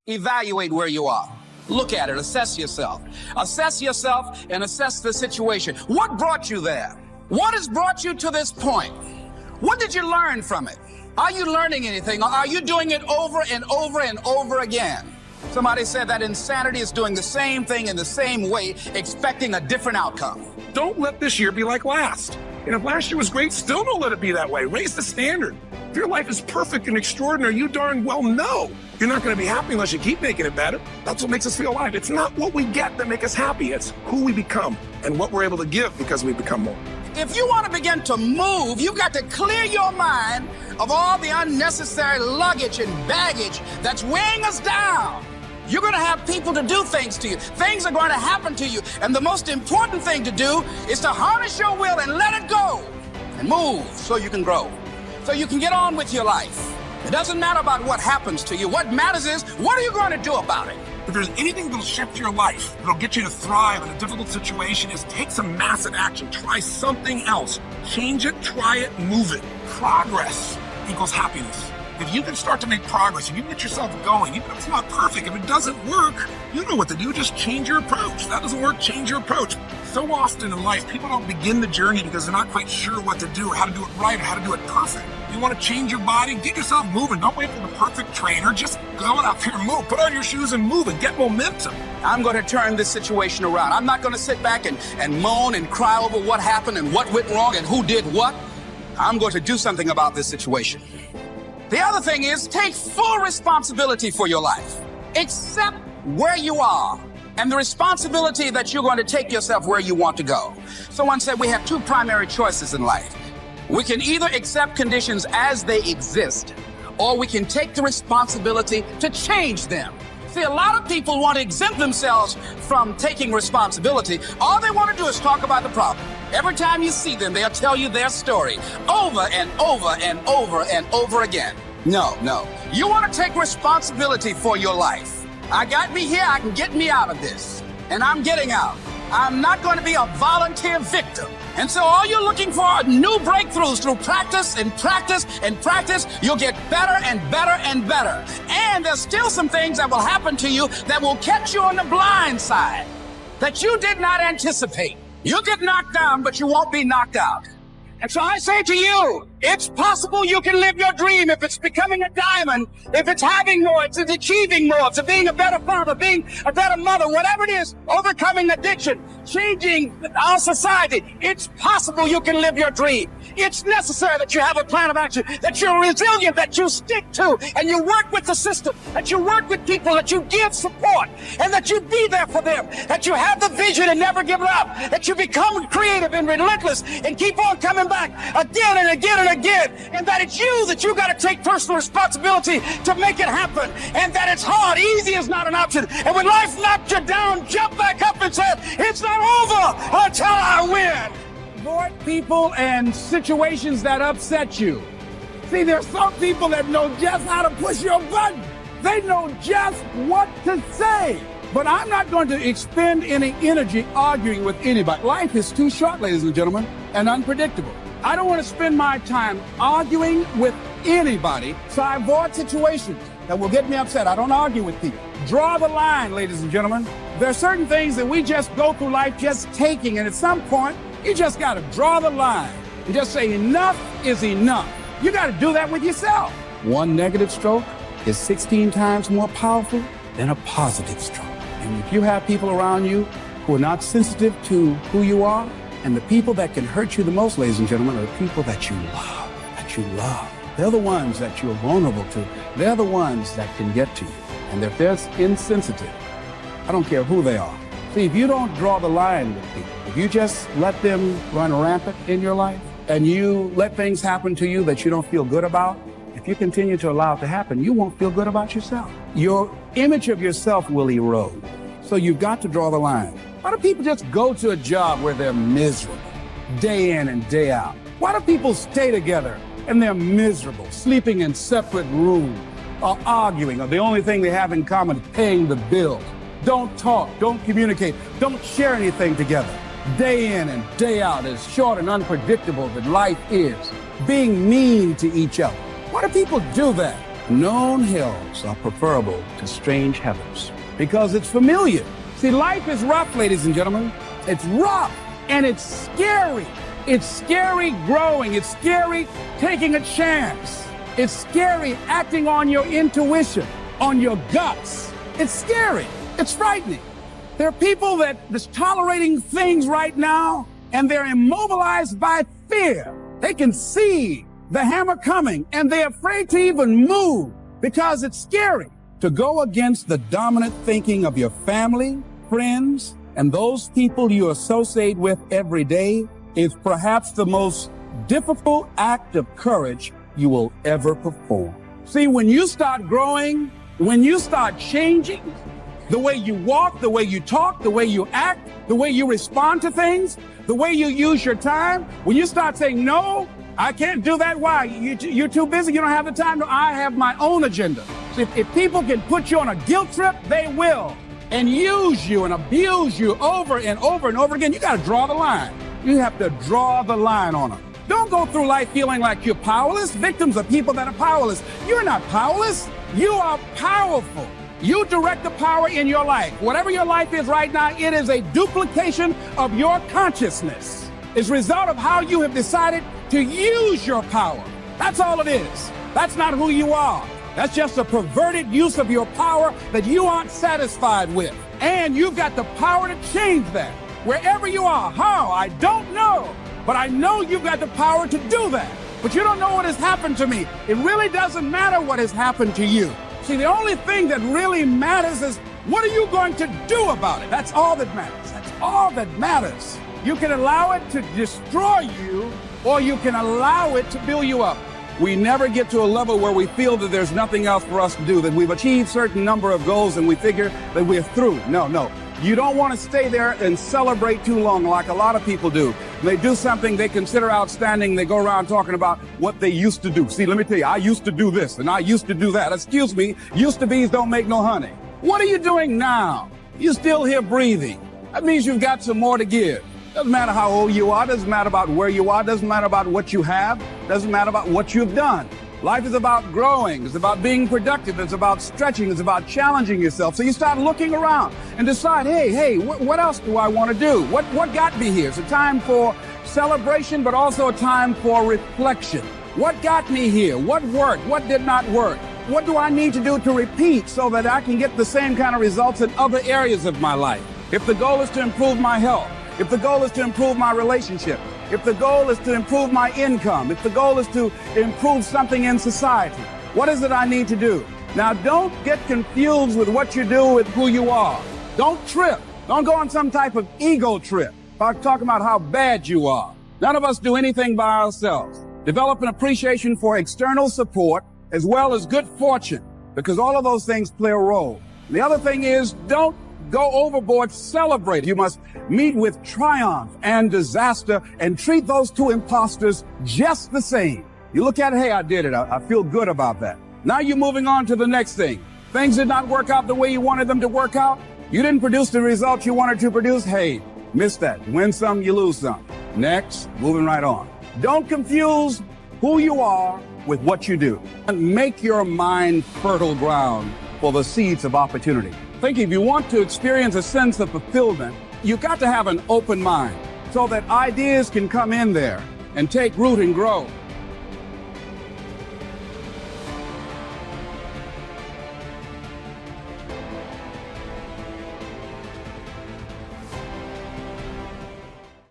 Evaluate where you are. Look at it, assess yourself. Assess yourself and assess the situation. What brought you there? What has brought you to this point? What did you learn from it? Are you learning anything, or are you doing it over and over and over again? Somebody said that insanity is doing the same thing in the same way, expecting a different outcome. Don't let this year be like last. And if last year was great, still don't let it be that way. Raise the standard. If your life is perfect and extraordinary, you darn well know you're not going to be happy unless you keep making it better. That's what makes us feel alive. It's not what we get that makes us happy. It's who we become and what we're able to give because we become more. If you want to begin to move, you've got to clear your mind of all the unnecessary luggage and baggage that's weighing us down. You're going to have people to do things to you. Things are going to happen to you. And the most important thing to do is to harness your will and let it go and move so you can grow, so you can get on with your life. It doesn't matter about what happens to you. What matters is, what are you going to do about it? If there's anything that'll shift your life, that'll get you to thrive in a difficult situation, is take some massive action. Try something else. Change it, try it, move it. Progress equals happiness. If you can start to make progress, if you can get yourself going, even if it's not perfect, if it doesn't work, you know what to do. Just change your approach. If that doesn't work, change your approach. So often in life, people don't begin the journey because they're not quite sure what to do, or how to do it right, or how to do it perfect. You want to change your body, get yourself moving. Don't wait for the perfect trainer. Just go out there and move. Put on your shoes and move and get momentum. I'm going to turn this situation around. I'm not going to sit back and moan and cry over what happened and what went wrong and who did what. I'm going to do something about this situation. The other thing is, take full responsibility for your life. Accept where you are and the responsibility that you're going to take yourself where you want to go. Someone said we have two primary choices in life. We can either accept conditions as they exist, or we can take the responsibility to change them. See, a lot of people want to exempt themselves from taking responsibility. All they want to do is talk about the problem. Every time you see them, they'll tell you their story over and over and over and over again. No. You want to take responsibility for your life. I got me here, I can get me out of this. And I'm getting out. I'm not going to be a volunteer victim. And so all you're looking for are new breakthroughs through practice and practice and practice. You'll get better and better and better. And there's still some things that will happen to you that will catch you on the blind side that you did not anticipate. You'll get knocked down, but you won't be knocked out. And so I say to you, it's possible you can live your dream. If it's becoming a diamond, if it's having more, it's achieving more, it's being a better father, being a better mother, whatever it is, overcoming addiction, changing our society. It's possible you can live your dream. It's necessary that you have a plan of action, that you're resilient, that you stick to, and you work with the system, that you work with people, that you give support, and that you be there for them, that you have the vision and never give it up, that you become creative and relentless and keep on coming back again and again and again, and that it's you that you got to take personal responsibility to make it happen, and that it's hard. Easy is not an option. And when life knocks you down, jump back up and say, it's not over until I win. Avoid people and situations that upset you. See, there's some people that know just how to push your button. They know just what to say. But I'm not going to expend any energy arguing with anybody. Life is too short, ladies and gentlemen, and unpredictable. I don't want to spend my time arguing with anybody, so I avoid situations that will get me upset. I don't argue with people. Draw the line, ladies and gentlemen. There are certain things that we just go through life just taking, and at some point, you just got to draw the line and just say enough is enough. You got to do that with yourself. One negative stroke is 16 times more powerful than a positive stroke. And if you have people around you who are not sensitive to who you are, and the people that can hurt you the most, ladies and gentlemen, are the people that you love. They're the ones that you're vulnerable to. They're the ones that can get to you. And if they're insensitive, I don't care who they are. See, if you don't draw the line with people, if you just let them run rampant in your life, and you let things happen to you that you don't feel good about, if you continue to allow it to happen, you won't feel good about yourself. Your image of yourself will erode. So you've got to draw the line. Why do people just go to a job where they're miserable, day in and day out? Why do people stay together and they're miserable, sleeping in separate rooms, or arguing, or the only thing they have in common is paying the bills? Don't talk, don't communicate, don't share anything together. Day in and day out, as short and unpredictable that life is, being mean to each other. Why do people do that? Known hells are preferable to strange heavens because it's familiar. See, life is rough, ladies and gentlemen. It's rough and it's scary. It's scary growing. It's scary taking a chance. It's scary acting on your intuition, on your guts. It's scary. It's frightening. There are people that are tolerating things right now and they're immobilized by fear. They can see the hammer coming and they're afraid to even move because it's scary. To go against the dominant thinking of your family, friends, and those people you associate with every day is perhaps the most difficult act of courage you will ever perform. See, when you start growing, when you start changing, the way you walk, the way you talk, the way you act, the way you respond to things, the way you use your time, when you start saying, no, I can't do that. Why? You're too busy. You don't have the time. No, I have my own agenda. So if people can put you on a guilt trip, they will, and use you and abuse you over and over and over again. You got to draw the line. You have to draw the line on them. Don't go through life feeling like you're powerless. Victims are people that are powerless. You're not powerless. You are powerful. You direct the power in your life. Whatever your life is right now, it is a duplication of your consciousness. It's a result of how you have decided to use your power. That's all it is. That's not who you are. That's just a perverted use of your power that you aren't satisfied with. And you've got the power to change that. Wherever you are, how? I don't know. But I know you've got the power to do that. But you don't know what has happened to me. It really doesn't matter what has happened to you. See, the only thing that really matters is what are you going to do about it? That's all that matters. That's all that matters. You can allow it to destroy you, or you can allow it to build you up. We never get to a level where we feel that there's nothing else for us to do, that we've achieved certain number of goals and we figure that we're through. No. You don't want to stay there and celebrate too long like a lot of people do. They do something they consider outstanding. They go around talking about what they used to do. See, let me tell you, I used to do this and I used to do that. Excuse me, used to be's don't make no honey. What are you doing now? You're still here breathing. That means you've got some more to give. Doesn't matter how old you are, doesn't matter about where you are, doesn't matter about what you have, doesn't matter about what you've done. Life is about growing, it's about being productive, it's about stretching, it's about challenging yourself. So you start looking around and decide, hey, what else do I want to do? What got me here? It's a time for celebration, but also a time for reflection. What got me here? What worked? What did not work? What do I need to do to repeat so that I can get the same kind of results in other areas of my life? If the goal is to improve my health, if the goal is to improve my relationship, if the goal is to improve my income, if the goal is to improve something in society, what is it I need to do? Now, don't get confused with what you do with who you are. Don't trip. Don't go on some type of ego trip by talking about how bad you are. None of us do anything by ourselves. Develop an appreciation for external support as well as good fortune, because all of those things play a role. The other thing is, don't go overboard, celebrate. You must meet with triumph and disaster and treat those two imposters just the same. You look at it, hey, I did it. I feel good about that. Now you're moving on to the next thing. Things did not work out the way you wanted them to work out. You didn't produce the results you wanted to produce. Hey, miss that. Win some, you lose some. Next, moving right on. Don't confuse who you are with what you do. And make your mind fertile ground for the seeds of opportunity. Think if you want to experience a sense of fulfillment, you've got to have an open mind so that ideas can come in there and take root and grow.